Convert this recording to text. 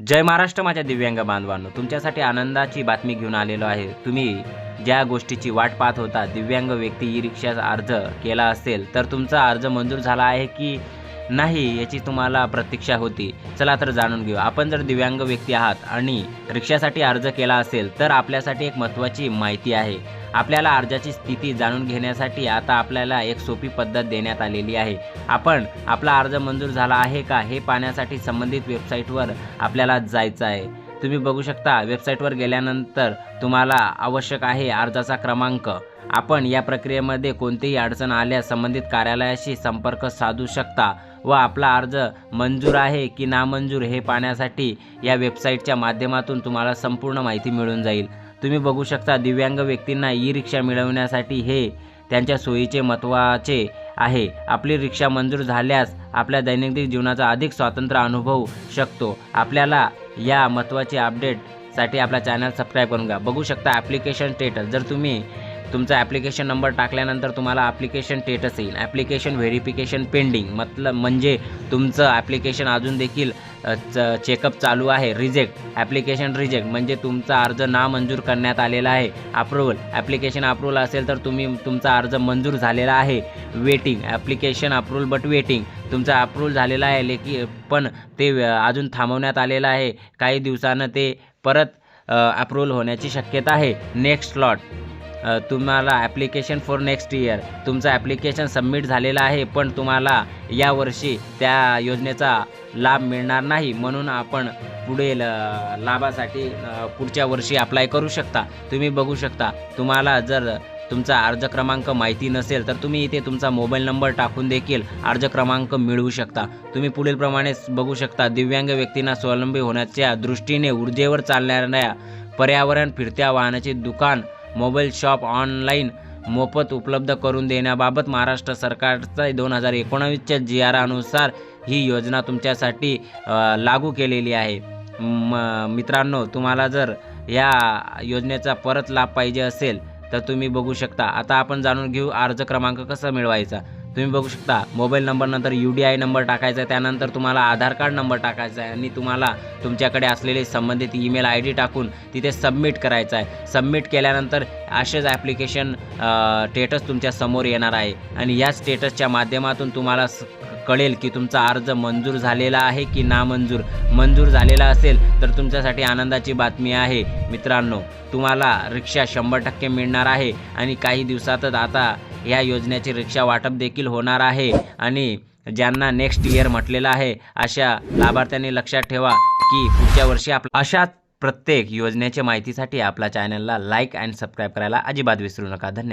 जय महाराष्ट्र माझ्या दिव्यांग बांधवांनो, तुमच्यासाठी आनंदाची बातमी घेऊन आलेलो आहे। तुम्ही ज्या गोष्टीची वाट पाहत होता, दिव्यांग व्यक्ती ई-रिक्षाचा अर्ज केला असेल तर तुमचा अर्ज मंजूर झाला आहे की नाही याची तुम्हाला प्रतीक्षा होती। चला तर जाणून घेऊ। आपण जर दिव्यांग व्यक्ती आहात आणि रिक्षासाठी अर्ज केला असेल तर आपल्यासाठी एक महत्त्वाची माहिती आहे। आपल्याला अर्जाची स्थिती जाणून घेण्यासाठी आता आपल्याला एक सोपी पद्धत देण्यात आलेली आहे। आपण आपला अर्ज मंजूर झाला आहे का हे पाहण्यासाठी संबंधित वेबसाईटवर आपल्याला जायचं आहे। तुम्ही बघू शकता, वेबसाईटवर गेल्यानंतर तुम्हाला आवश्यक आहे अर्जाचा क्रमांक। आपण या प्रक्रियेमध्ये कोणतीही अडचण आल्यास संबंधित कार्यालयाशी संपर्क साधू शकता व आपला अर्ज मंजूर आहे की नामंजूर हे पाहण्यासाठी या वेबसाईटच्या माध्यमातून तुम्हाला संपूर्ण माहिती मिळून जाईल। तुम्ही बघू शकता, दिव्यांग व्यक्तींना ई-रिक्षा मिळवण्यासाठी हे त्यांच्या सोयीचे महत्त्वाचे आहे। आपली रिक्षा मंजूर झाल्यास आपल्या दैनंदिन जीवनाचा अधिक स्वातंत्र्य अनुभवू शकतो। आपल्याला या महत्त्वाचे अपडेटसाठी आपला चॅनल सबस्क्राईब करून घ्या। बघू शकता ॲप्लिकेशन स्टेटस, जर तुम्ही तुमचा ॲप्लिकेशन नंबर टाकल्यानंतर तुम्हाला ॲप्लिकेशन स्टेटस येईल। ॲप्लिकेशन व्हेरिफिकेशन पेंडिंग म्हणजे तुमचं ॲप्लिकेशन अजून देखील चेकअप चालू आहे। रिजेक्ट ॲप्लिकेशन रिजेक्ट म्हणजे तुमचा अर्ज नामंजूर करण्यात आलेला आहे। अप्रूव्हल ॲप्लिकेशन अप्रूव्हल असेल तर तुमचा अर्ज मंजूर झालेला आहे। Waiting application approval but waiting तुमचा अप्रूव्हल झालेला आहे पण ते अजून थांबवण्यात आलेलं आहे। काही दिवसानं ते परत अप्रूव्हल होण्याची शक्यता आहे। नेक्स्ट स्लॉट तुम्हाला ॲप्लिकेशन फॉर नेक्स्ट इयर तुमचं ॲप्लिकेशन सबमिट झालेलं आहे पण तुम्हाला यावर्षी त्या योजनेचा लाभ मिळणार नाही, म्हणून आपण पुढील लाभासाठी पुढच्या वर्षी अप्लाय करू शकता। तुम्ही बघू शकता, तुम्हाला जर तुमचा अर्ज क्रमांक माहिती नसेल तर तुम्ही इथे तुमचा मोबाईल नंबर टाकून देखील अर्ज क्रमांक मिळवू शकता। तुम्ही पुढील प्रमाणे बघू शकता, दिव्यांग व्यक्तींना स्वावलंबी होण्याच्या दृष्टीने ऊर्जेवर चालणाऱ्या पर्यावरण फिरत्या वाहनाचे दुकान मोबाईल शॉप ऑनलाईन मोफत उपलब्ध करून देण्याबाबत महाराष्ट्र सरकारचा 2019च्या GR अनुसार ही योजना तुमच्यासाठी लागू केलेली आहे। मित्रांनो, तुम्हाला जर या योजनेचा परत लाभ पाहिजे असेल तर तुम्ही बघू शकता। आता आपण जाणून घेऊ अर्ज क्रमांक कसा मिळवायचा। तुम्ही बघू शकता, मोबाईल नंबर नंतर UDI नंबर टाकायचा आहे, त्यानंतर तुम्हाला आधार कार्ड नंबर टाकायचा आहे आणि तुम्हाला तुमच्याकडे असलेले संबंधित ईमेल ID टाकून तिथे सबमिट करायचं आहे। सबमिट केल्यानंतर असेच ॲप्लिकेशन स्टेटस तुमच्या समोर येणार आहे आणि या स्टेटसच्या माध्यमातून तुम्हाला कळेल की तुमचा अर्ज मंजूर झालेला आहे की नामंजूर। मंजूर झालेला असेल तर तुमच्यासाठी आनंदाची बातमी आहे। मित्रांनो, तुम्हाला रिक्षा 100% मिळणार आहे आणि काही दिवसातच आता या योजनेची रिक्षा वाटप देखील होणार आहे आणि ज्यांना नेक्स्ट इयर म्हटलेलं आहे अशा लाभार्थ्यांनी लक्षात ठेवा की पुढच्या वर्षी अशा प्रत्येक योजनेच्या माहितीसाठी आपल्या चॅनलला लाईक आणि सबस्क्राईब करायला अजिबात विसरू नका। धन्यवाद।